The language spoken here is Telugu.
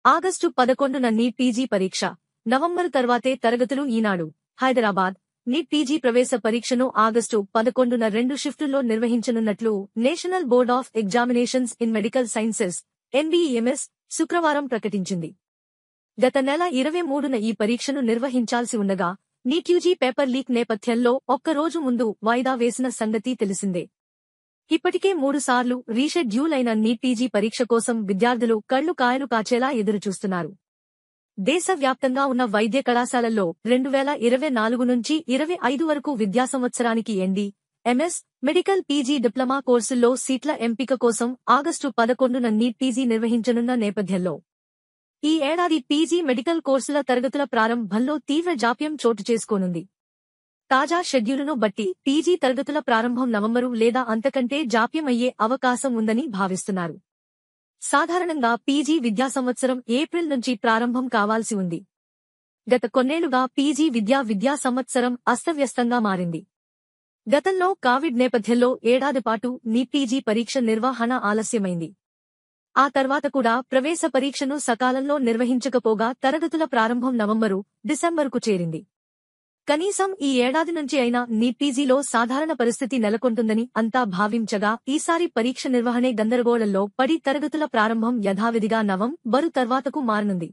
ఆగస్టు 11న నీట్ పీజీ పరీక్ష. నవంబరు తర్వాతే తరగతులు. ఈనాడు హైదరాబాద్ నీట్ పీజీ ప్రవేశ పరీక్షను ఆగస్టు 11న 2 షిఫ్టుల్లో నిర్వహించనున్నట్లు national board of examinations in medical sciences (NBEMS) శుక్రవారం ప్రకటించింది. గత నెల 23న ఈ పరీక్షను నిర్వహించాల్సి ఉండగా నీట్ యూజీ పేపర్ లీక్ నేపథ్యంలో ఒక్కరోజు ముందు వాయిదా వేసిన సంగతి తెలిసిందే. ఇప్పటికే 3 సార్లు రీషెడ్యూల్ అయిన నీట్ పీజీ పరీక్ష కోసం విద్యార్థులు కళ్లు కాయలు కాచేలా ఎదురుచూస్తున్నారు. దేశవ్యాప్తంగా ఉన్న వైద్య కళాశాలల్లో 2024 నుంచి 25 వరకు విద్యా సంవత్సరానికి ND/MS మెడికల్ పీజీ డిప్లొమా కోర్సుల్లో సీట్ల ఎంపిక కోసం ఆగస్టు 11న నీట్ పీజీ నిర్వహించనున్న నేపథ్యంలో ఈ ఏడాది పీజీ మెడికల్ కోర్సుల తరగతుల ప్రారంభంలో తీవ్ర జాప్యం చోటు చేసుకోనుంది. తాజా షెడ్యూలును బట్టి పీజీ తరగతుల ప్రారంభం నవంబరు లేదా అంతకంటే జాప్యమయ్యే అవకాశం ఉందని భావిస్తున్నారు. సాధారణంగా పీజీ విద్యా సంవత్సరం ఏప్రిల్ నుంచి ప్రారంభం కావాల్సి ఉంది. గత కొన్నేళ్లుగా పీజీ విద్యా సంవత్సరం అస్తవ్యస్తంగా మారింది. గతంలో కోవిడ్ నేపథ్యంలో ఏడాదిపాటు నీట్ పీజీ పరీక్ష నిర్వహణ ఆలస్యమైంది. ఆ తర్వాత కూడా ప్రవేశ పరీక్షను సకాలంలో నిర్వహించకపోగా తరగతుల ప్రారంభం నవంబరు, డిసెంబరుకు చేరింది. కనీసం ఈ ఏడాది నుంచి అయినా నీట్ పీజీలో సాధారణ పరిస్థితి నెలకొంటుందని అంతా భావించగా ఈసారి పరీక్ష నిర్వహణే గందరగోళంలో పడి తరగతుల ప్రారంభం యథావిధిగా నవంబరు తర్వాతకు మారనుంది.